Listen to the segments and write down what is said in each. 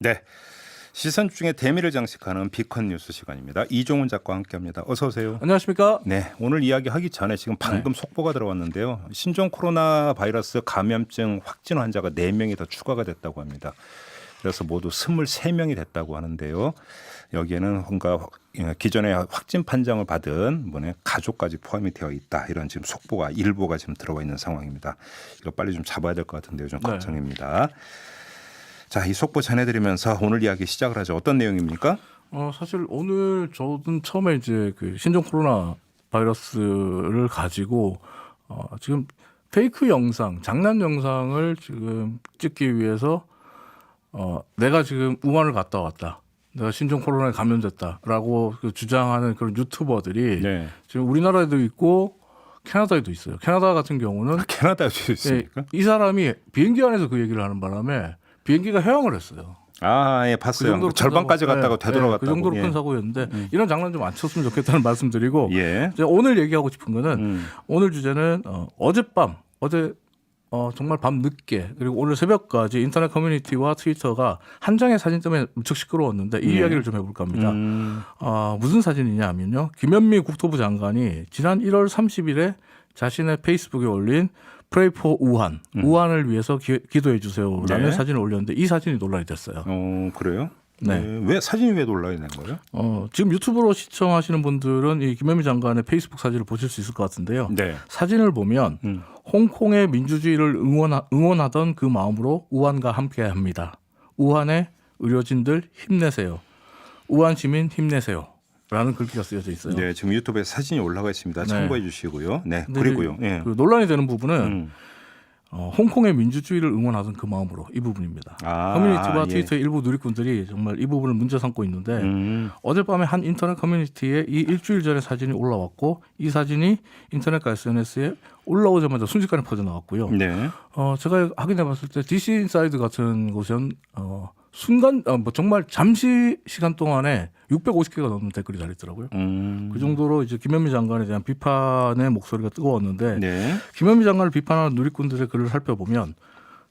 네, 시선 중에 대미를 장식하는 비컨 뉴스 시간입니다. 이종훈 작가와 함께합니다. 어서 오세요. 안녕하십니까? 네, 오늘 이야기하기 전에 지금 방금 속보가 들어왔는데요. 신종 코로나 바이러스 감염증 확진 환자가 4명이 더 추가가 됐다고 합니다. 그래서 모두 23명이 됐다고 하는데요. 여기에는 뭔가 기존에 확진 판정을 받은 분의 가족까지 포함이 되어 있다. 이런 지금 속보가 일부가 지금 들어와 있는 상황입니다. 이거 빨리 좀 잡아야 될 것 같은데요. 좀 걱정입니다. 자, 이 속보 전해드리면서 오늘 이야기 시작을 하죠. 어떤 내용입니까? 사실 오늘 저는 처음에 이제 그 신종 코로나 바이러스를 가지고 지금 페이크 영상, 장난 영상을 지금 찍기 위해서 내가 지금 우한을 갔다 왔다. 내가 신종 코로나에 감염됐다라고 주장하는 그런 유튜버들이 지금 우리나라에도 있고 캐나다에도 있어요. 캐나다 같은 경우는 캐나다에도 있습니까? 이 사람이 비행기 안에서 그 얘기를 하는 바람에 비행기가 해양을 했어요. 아, 예, 봤어요. 그 절반까지 갔다가 되돌아갔다고. 그 정도로 큰 사고였는데 이런 장난 좀 안 쳤으면 좋겠다는 말씀드리고 예. 오늘 얘기하고 싶은 거는 오늘 주제는 어제 정말 밤 늦게 그리고 오늘 새벽까지 인터넷 커뮤니티와 트위터가 한 장의 사진 때문에 무척 시끄러웠는데 이 이야기를 좀 해볼까 합니다. 무슨 사진이냐 하면요. 김현미 국토부 장관이 지난 1월 30일에 자신의 페이스북에 올린 Pray for 우한, 우한을 위해서 기도해 주세요라는 사진을 올렸는데 이 사진이 논란이 됐어요. 그래요? 네. 왜 사진이 왜 논란이 된 거예요? 지금 유튜브로 시청하시는 분들은 이 김현미 장관의 페이스북 사진을 보실 수 있을 것 같은데요. 네. 사진을 보면 홍콩의 민주주의를 응원하던 그 마음으로 우한과 함께합니다. 우한의 의료진들 힘내세요. 우한 시민 힘내세요. 라는 글귀가 쓰여져 있어요. 네, 지금 유튜브에 사진이 올라가 있습니다. 참고해 주시고요. 네, 근데 그리고요. 예. 그 논란이 되는 부분은 홍콩의 민주주의를 응원하던 그 마음으로 이 부분입니다. 커뮤니티와 트위터의 일부 누리꾼들이 정말 이 부분을 문제 삼고 있는데 어젯밤에 한 인터넷 커뮤니티에 이 일주일 전에 사진이 올라왔고 이 사진이 인터넷과 SNS에 올라오자마자 순식간에 퍼져나왔고요. 네. 제가 확인해 봤을 때 DC 인사이드 같은 곳은 순간 정말 잠시 시간 동안에 650개가 넘는 댓글이 달렸더라고요. 그 정도로 이제 김현미 장관에 대한 비판의 목소리가 뜨거웠는데 김현미 장관을 비판하는 누리꾼들의 글을 살펴보면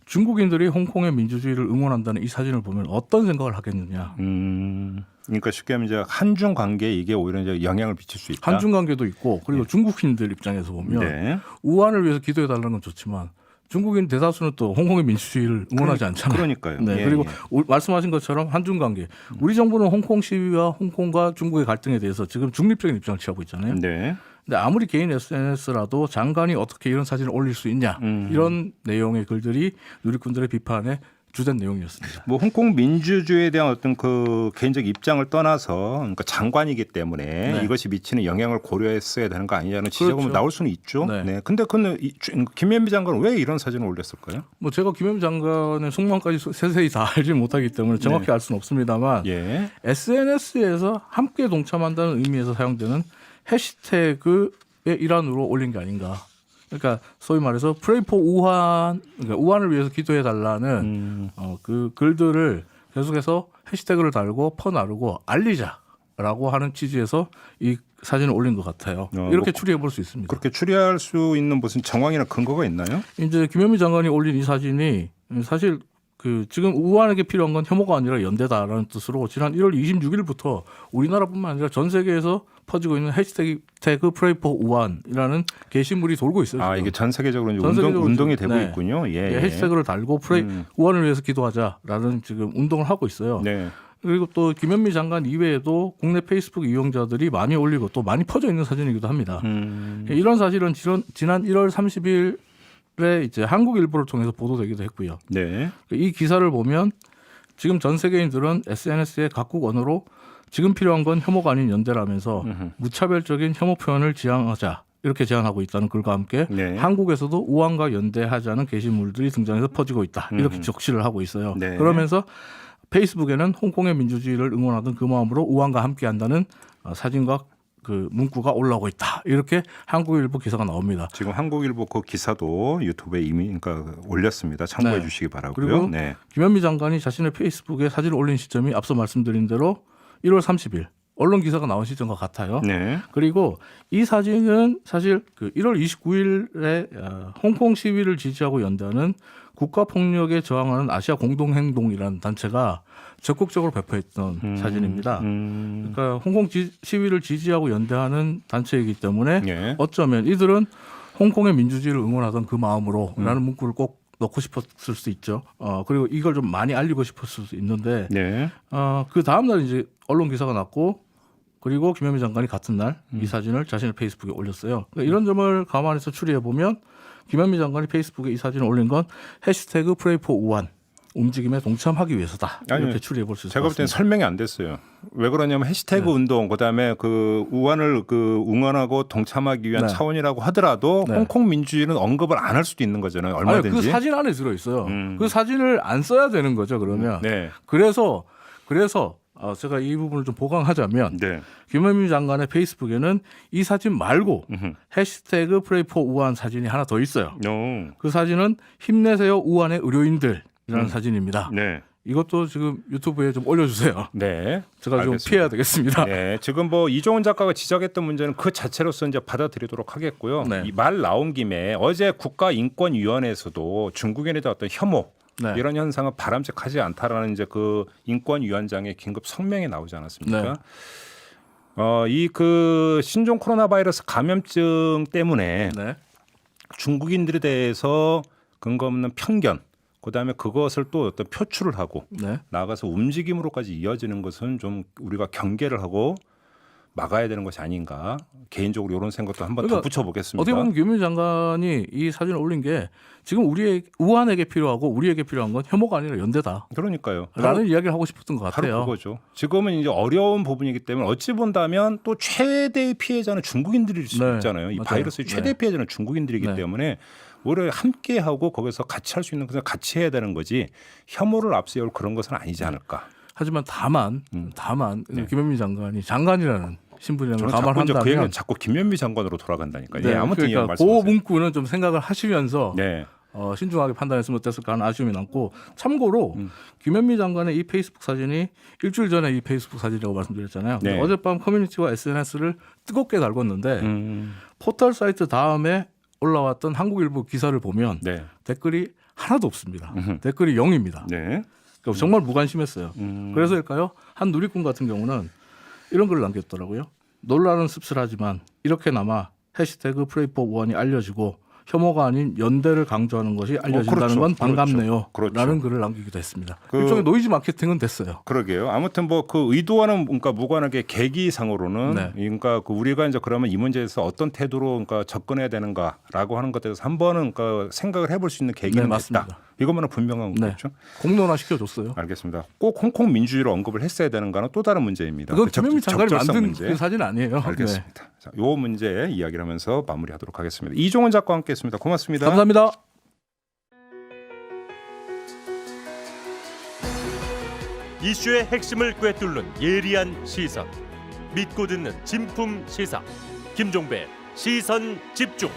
중국인들이 홍콩의 민주주의를 응원한다는 이 사진을 보면 어떤 생각을 하겠느냐. 그러니까 쉽게 하면 이제 한중 관계에 이게 오히려 이제 영향을 미칠 수 있다. 한중 관계도 있고 그리고 중국인들 입장에서 보면 우한을 위해서 기도해 달라는 건 좋지만 중국인 대다수는 또 홍콩의 민주주의를 응원하지 않잖아요. 그러니까요. 네, 그리고 말씀하신 것처럼 한중 관계. 우리 정부는 홍콩 시위와 홍콩과 중국의 갈등에 대해서 지금 중립적인 입장을 취하고 있잖아요. 네. 근데 아무리 개인 SNS라도 장관이 어떻게 이런 사진을 올릴 수 있냐 이런 내용의 글들이 누리꾼들의 비판에 주된 내용이었습니다. 뭐 홍콩 민주주의에 대한 어떤 그 개인적 입장을 떠나서 그러니까 장관이기 때문에 이것이 미치는 영향을 고려했어야 되는 거 아니냐는 지적은 나올 수는 있죠. 네. 근데 김현미 장관은 왜 이런 사진을 올렸을까요? 뭐 제가 김현미 장관의 속마음까지 세세히 다 알지 못하기 때문에 정확히 알 수는 없습니다만 SNS에서 함께 동참한다는 의미에서 사용되는 해시태그의 일환으로 올린 게 아닌가. 그러니까 소위 말해서 Pray for 우한, 그러니까 우한을 위해서 기도해 달라는 그 글들을 계속해서 해시태그를 달고 퍼나르고 알리자라고 하는 취지에서 이 사진을 올린 것 같아요. 이렇게 추리해 볼 수 있습니다. 그렇게 추리할 수 있는 무슨 정황이나 근거가 있나요? 이제 김현미 장관이 올린 이 사진이 사실 지금 우한에게 필요한 건 혐오가 아니라 연대다라는 뜻으로 지난 1월 26일부터 우리나라뿐만 아니라 전 세계에서 퍼지고 있는 해시태그 Pray for 우한이라는 게시물이 돌고 있어요. 지금. 이게 전 세계적으로 운동이 되고 있군요. 해시태그를 달고 우한을 위해서 기도하자라는 지금 운동을 하고 있어요. 그리고 또 김현미 장관 이외에도 국내 페이스북 이용자들이 많이 올리고 또 많이 퍼져 있는 사진이기도 합니다. 이런 사실은 지난 1월 30일에 이제 한국일보를 통해서 보도되기도 했고요. 이 기사를 보면 지금 전 세계인들은 SNS에 각국 언어로 지금 필요한 건 혐오가 아닌 연대라면서 무차별적인 혐오 표현을 지향하자 이렇게 제안하고 있다는 글과 함께 한국에서도 우한과 연대하자는 게시물들이 등장해서 퍼지고 있다 이렇게 적시를 하고 있어요. 그러면서 페이스북에는 홍콩의 민주주의를 응원하던 그 마음으로 우한과 함께한다는 사진과 그 문구가 올라오고 있다 이렇게 한국일보 기사가 나옵니다. 지금 한국일보 그 기사도 유튜브에 이미 올렸습니다. 참고해 주시기 바라고요. 그리고 김현미 장관이 자신의 페이스북에 사진을 올린 시점이 앞서 말씀드린 대로 1월 30일 언론 기사가 나온 시점과 같아요. 그리고 이 사진은 사실 1월 29일에 홍콩 시위를 지지하고 연대하는 국가폭력에 저항하는 아시아 공동행동이라는 단체가 적극적으로 배포했던 사진입니다. 그러니까 홍콩 시위를 지지하고 연대하는 단체이기 때문에 예. 어쩌면 이들은 홍콩의 민주주의를 응원하던 그 마음으로라는 문구를 꼭 넣고 싶었을 수 있죠. 그리고 이걸 좀 많이 알리고 싶었을 수 있는데 네. 그 다음 날 이제 언론 기사가 났고 그리고 김현미 장관이 같은 날 이 사진을 자신의 페이스북에 올렸어요. 그러니까 이런 점을 감안해서 추리해 보면 김현미 장관이 페이스북에 이 사진을 올린 건 해시태그 Pray for 우한 움직임에 동참하기 위해서다. 이렇게 아니, 추리해 볼 수 있을 것 제가 볼 때는 같습니다. 설명이 안 됐어요. 왜 그러냐면 해시태그 운동 그다음에 그 우한을 그 응원하고 동참하기 위한 네. 차원이라고 하더라도 네. 홍콩 민주주의는 언급을 안 할 수도 있는 거잖아요. 아니, 얼마든지. 그 사진 안에 들어 있어요. 그 사진을 안 써야 되는 거죠. 그러면 네. 그래서 제가 이 부분을 좀 보강하자면 네. 김현미 장관의 페이스북에는 이 사진 말고 해시태그 Pray for 우한 사진이 하나 더 있어요. 그 사진은 힘내세요 우한의 의료인들이라는 사진입니다. 네. 이것도 지금 유튜브에 좀 올려주세요. 네. 제가 좀 알겠습니다. 피해야 되겠습니다. 네, 지금 뭐 이종훈 작가가 지적했던 문제는 그 자체로서 이제 받아들이도록 하겠고요. 네. 이 말 나온 김에 어제 국가인권위원회에서도 중국인에 대한 어떤 혐오 네. 이런 현상은 바람직하지 않다라는 이제 그 인권위원장의 긴급 성명이 나오지 않았습니까? 네. 이 그 신종 코로나 바이러스 감염증 때문에 네. 중국인들에 대해서 근거 없는 편견, 그다음에 그것을 또 어떤 표출을 하고 네. 나아가서 움직임으로까지 이어지는 것은 좀 우리가 경계를 하고 막아야 되는 것이 아닌가. 개인적으로 이런 생각도 한번 그러니까 덧붙여보겠습니다. 어떻게 보면 김현미 장관이 이 사진을 올린 게 지금 우한에게 필요하고 우리에게 필요한 건 혐오가 아니라 연대다. 그러니까요. 라는 이야기를 하고 싶었던 것 같아요. 바로 그거죠. 지금은 이제 어려운 부분이기 때문에 어찌 본다면 또 최대의 피해자는 중국인들일 수 네, 있잖아요. 이 맞아요. 바이러스의 최대 네. 피해자는 중국인들이기 네. 때문에 오히려 함께하고 거기서 같이 할 수 있는 것을 같이 해야 되는 거지 혐오를 앞세울 그런 것은 아니지 않을까. 하지만 다만 김현미 장관이라는 신분이라는 걸 저는 자꾸 이제 그 얘기는 감안한다면 자꾸 김현미 장관으로 돌아간다니까요. 네, 예, 아무튼 그러니까 이 그 말씀하세요. 문구는 좀 생각을 하시면서 네. 신중하게 판단했으면 어땠을까 하는 아쉬움이 남고 참고로 김현미 장관의 이 페이스북 사진이 일주일 전에 이 페이스북 사진이라고 말씀드렸잖아요. 네. 어젯밤 커뮤니티와 SNS를 뜨겁게 달궜는데 포털 사이트 다음에 올라왔던 한국일보 기사를 보면 네. 댓글이 하나도 없습니다. 댓글이 0입니다. 네. 그러니까 정말 무관심했어요. 그래서일까요? 한 누리꾼 같은 경우는 이런 글을 남겼더라고요. 논란은 씁쓸하지만 이렇게나마 해시태그 프레이 포 우한이 알려지고 혐오가 아닌 연대를 강조하는 것이 알려진다는 그렇죠. 건 반갑네요. 그렇죠. 라는 글을 남기기도 했습니다. 그- 일종의 노이즈 마케팅은 됐어요. 그러게요. 아무튼 뭐 그 의도와는 그러니까 무관하게 계기상으로는 네. 그러니까 그 우리가 이제 그러면 이 문제에서 어떤 태도로 그러니까 접근해야 되는가라고 하는 것에 대해서 한번은 그러니까 생각을 해볼 수 있는 계기는 네, 맞습니다. 됐다. 이것만은 분명한 네. 거죠. 공론화 시켜줬어요. 알겠습니다. 꼭 홍콩 민주주의를 언급을 했어야 되는가는 또 다른 문제입니다. 그건 그 적- 김현미 장관이 적절성 만든 문제. 그 사진 아니에요. 알겠습니다. 자, 요 문제 이야기를 하면서 마무리하도록 하겠습니다. 이종훈 작가와 함께했습니다. 고맙습니다. 네. 감사합니다. 이슈의 핵심을 꿰뚫는 예리한 시선, 믿고 듣는 진품 시사 김종배 시선 집중.